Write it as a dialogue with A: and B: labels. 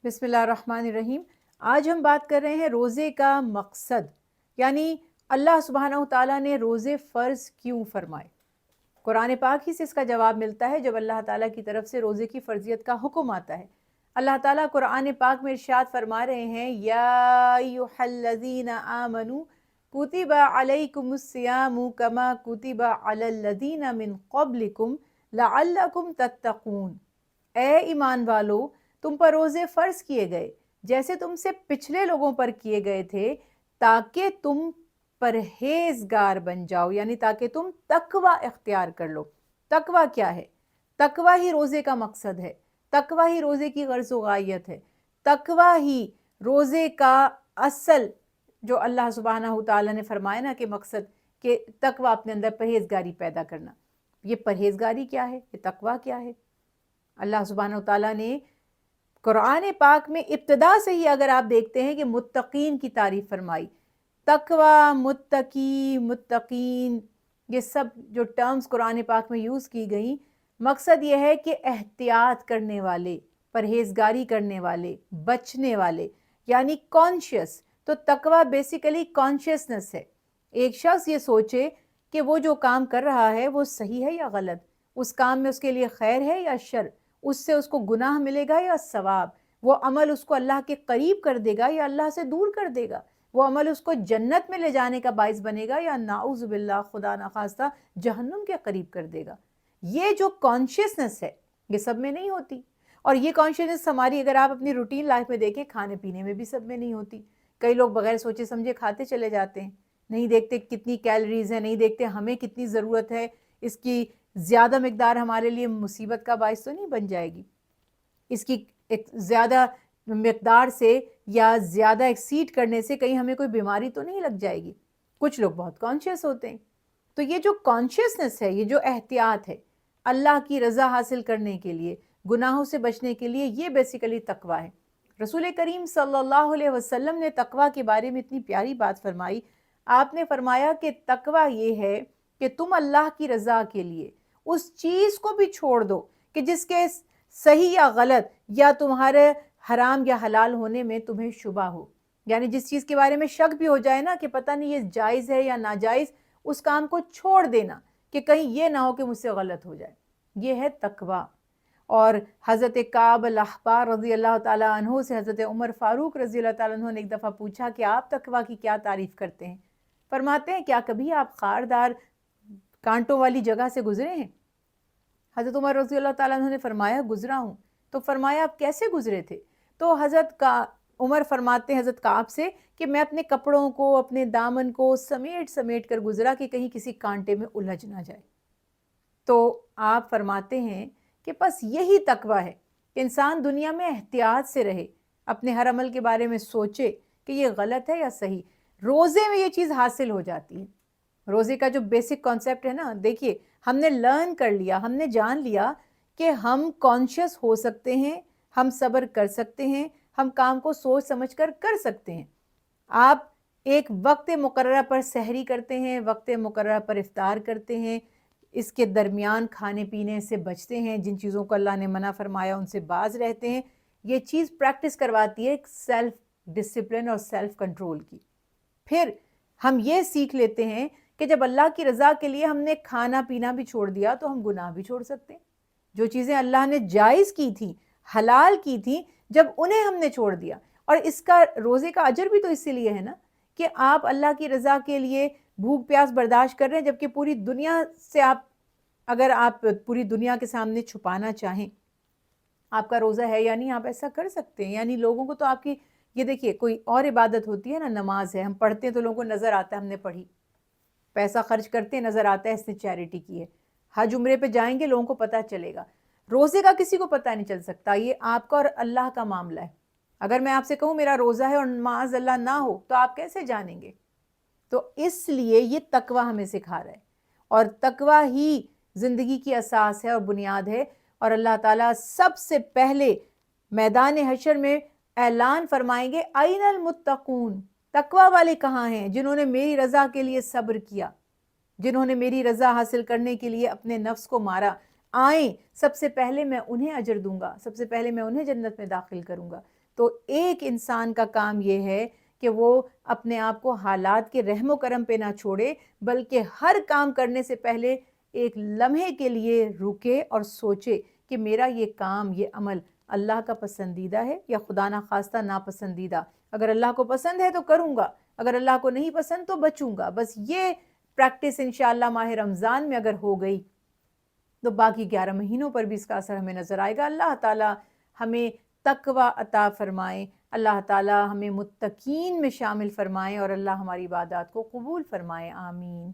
A: بسم اللہ الرحمن الرحیم۔ آج ہم بات کر رہے ہیں روزے کا مقصد، یعنی اللہ سبحانہ و تعالیٰ نے روزے فرض کیوں فرمائے۔ قرآن پاک ہی سے اس کا جواب ملتا ہے جب اللہ تعالیٰ کی طرف سے روزے کی فرضیت کا حکم آتا ہے۔ اللہ تعالیٰ قرآن پاک میں ارشاد فرما رہے ہیں، یا ایھا الذین آمنوا کتب علیکم الصیام کما کتب علی الذین من قبلکم لعلکم تتقون۔ اے ایمان والو، تم پر روزے فرض کیے گئے جیسے تم سے پچھلے لوگوں پر کیے گئے تھے، تاکہ تم پرہیزگار بن جاؤ، یعنی تاکہ تم تقوی اختیار کر لو۔ تقوی کیا ہے؟ تقوی ہی روزے کا مقصد ہے، تقوی ہی روزے کی غرض و غایت ہے، تقوی ہی روزے کا اصل جو اللہ سبحانہ تعالیٰ نے فرمایا نا کہ مقصد کہ تقوی اپنے اندر پرہیزگاری پیدا کرنا۔ یہ پرہیزگاری کیا ہے؟ یہ تقوی کیا ہے؟ اللہ سبحانہ تعالیٰ نے قرآن پاک میں ابتدا سے ہی اگر آپ دیکھتے ہیں کہ متقین کی تعریف فرمائی۔ تقوی، متقی، متقین، یہ سب جو ٹرمز قرآن پاک میں یوز کی گئیں، مقصد یہ ہے کہ احتیاط کرنے والے، پرہیزگاری کرنے والے، بچنے والے، یعنی کانشیس۔ تو تقوی بیسیکلی کانشیسنس ہے۔ ایک شخص یہ سوچے کہ وہ جو کام کر رہا ہے وہ صحیح ہے یا غلط، اس کام میں اس کے لیے خیر ہے یا شر، اس سے اس کو گناہ ملے گا یا ثواب، وہ عمل اس کو اللہ کے قریب کر دے گا یا اللہ سے دور کر دے گا، وہ عمل اس کو جنت میں لے جانے کا باعث بنے گا یا نعوذ باللہ خدا نخواستہ جہنم کے قریب کر دے گا۔ یہ جو کانشیسنس ہے یہ سب میں نہیں ہوتی، اور یہ کانشیسنس ہماری اگر آپ اپنی روٹین لائف میں دیکھیں، کھانے پینے میں بھی سب میں نہیں ہوتی۔ کئی لوگ بغیر سوچے سمجھے کھاتے چلے جاتے ہیں، نہیں دیکھتے کتنی کیلریز ہیں، نہیں دیکھتے ہمیں کتنی ضرورت ہے، اس کی زیادہ مقدار ہمارے لیے مصیبت کا باعث تو نہیں بن جائے گی، اس کی ایک زیادہ مقدار سے یا زیادہ ایکسیڈ کرنے سے کہیں ہمیں کوئی بیماری تو نہیں لگ جائے گی۔ کچھ لوگ بہت کانشیس ہوتے ہیں۔ تو یہ جو کانشیسنس ہے، یہ جو احتیاط ہے اللہ کی رضا حاصل کرنے کے لیے، گناہوں سے بچنے کے لیے، یہ بیسیکلی تقوی ہے۔ رسول کریم صلی اللہ علیہ وسلم نے تقوی کے بارے میں اتنی پیاری بات فرمائی۔ آپ نے فرمایا کہ تقوی یہ ہے کہ تم اللہ کی رضا کے لیے اس چیز کو بھی چھوڑ دو کہ جس کے صحیح یا غلط یا تمہارے حرام یا حلال ہونے میں تمہیں شبہ ہو، یعنی جس چیز کے بارے میں شک بھی ہو جائے نا کہ پتہ نہیں یہ جائز ہے یا ناجائز، اس کام کو چھوڑ دینا کہ کہیں یہ نہ ہو کہ مجھ سے غلط ہو جائے، یہ ہے تقوی۔ اور حضرت کعب الاحبار رضی اللہ تعالیٰ عنہ سے حضرت عمر فاروق رضی اللہ تعالیٰ عنہ نے ایک دفعہ پوچھا کہ آپ تقوی کی کیا تعریف کرتے ہیں؟ فرماتے ہیں، کیا کبھی آپ خاردار کانٹوں والی جگہ سے گزرے ہیں؟ حضرت عمر رضی اللہ تعالیٰ عنہ نے فرمایا گزرا ہوں۔ تو فرمایا آپ کیسے گزرے تھے؟ تو عمر فرماتے ہیں حضرت کعب سے کہ میں اپنے کپڑوں کو، اپنے دامن کو سمیٹ سمیٹ کر گزرا کہ کہیں کسی کانٹے میں الجھ نہ جائے۔ تو آپ فرماتے ہیں کہ بس یہی تقوی ہے کہ انسان دنیا میں احتیاط سے رہے، اپنے ہر عمل کے بارے میں سوچے کہ یہ غلط ہے یا صحیح۔ روزے میں یہ چیز حاصل ہو جاتی ہے۔ روزے کا جو بیسک کانسیپٹ ہے نا، دیکھیے ہم نے لرن کر لیا، ہم نے جان لیا کہ ہم کانشیس ہو سکتے ہیں، ہم صبر کر سکتے ہیں، ہم کام کو سوچ سمجھ کر سکتے ہیں۔ آپ ایک وقت مقررہ پر سحری کرتے ہیں، وقت مقررہ پر افطار کرتے ہیں، اس کے درمیان کھانے پینے سے بچتے ہیں، جن چیزوں کو اللہ نے منع فرمایا ان سے باز رہتے ہیں۔ یہ چیز پریکٹس کرواتی ہے سیلف ڈسپلن اور سیلف کنٹرول کی۔ پھر ہم یہ سیکھ لیتے ہیں کہ جب اللہ کی رضا کے لیے ہم نے کھانا پینا بھی چھوڑ دیا تو ہم گناہ بھی چھوڑ سکتے ہیں۔ جو چیزیں اللہ نے جائز کی تھی، حلال کی تھی، جب انہیں ہم نے چھوڑ دیا، اور اس کا روزے کا اجر بھی تو اسی لیے ہے نا کہ آپ اللہ کی رضا کے لیے بھوک پیاس برداشت کر رہے ہیں، جبکہ پوری دنیا سے اگر آپ پوری دنیا کے سامنے چھپانا چاہیں آپ کا روزہ ہے یا نہیں، آپ ایسا کر سکتے ہیں۔ یعنی لوگوں کو تو آپ کی، یہ دیکھیے کوئی اور عبادت ہوتی ہے نا، نماز ہے، ہم پڑھتے ہیں تو لوگوں کو نظر آتا ہے ہم نے پڑھی، پیسہ خرچ کرتے ہیں نظر آتا ہے اس نے چیریٹی کی ہے، حج عمرے پہ جائیں گے لوگوں کو پتہ چلے گا۔ روزے کا کسی کو پتہ نہیں چل سکتا، یہ آپ کا اور اللہ کا معاملہ ہے۔ اگر میں آپ سے کہوں میرا روزہ ہے اور معاذ اللہ نہ ہو تو آپ کیسے جانیں گے؟ تو اس لیے یہ تقوی ہمیں سکھا رہا ہے، اور تقوی ہی زندگی کی اساس ہے اور بنیاد ہے۔ اور اللہ تعالیٰ سب سے پہلے میدان حشر میں اعلان فرمائیں گے، این المتقون، تقوی والے کہاں ہیں؟ جنہوں نے میری رضا کے لیے صبر کیا، جنہوں نے میری رضا حاصل کرنے کے لیے اپنے نفس کو مارا، آئیں، سب سے پہلے میں انہیں اجر دوں گا، سب سے پہلے میں انہیں جنت میں داخل کروں گا۔ تو ایک انسان کا کام یہ ہے کہ وہ اپنے آپ کو حالات کے رحم و کرم پہ نہ چھوڑے، بلکہ ہر کام کرنے سے پہلے ایک لمحے کے لیے رکے اور سوچے کہ میرا یہ کام، یہ عمل اللہ کا پسندیدہ ہے یا خدا نخواستہ ناپسندیدہ۔ اگر اللہ کو پسند ہے تو کروں گا، اگر اللہ کو نہیں پسند تو بچوں گا۔ بس یہ پریکٹس انشاءاللہ ماہ رمضان میں اگر ہو گئی تو باقی 11 مہینوں پر بھی اس کا اثر ہمیں نظر آئے گا۔ اللہ تعالیٰ ہمیں تقوی عطا فرمائیں، اللہ تعالیٰ ہمیں متقین میں شامل فرمائیں، اور اللہ ہماری عبادات کو قبول فرمائیں، آمین۔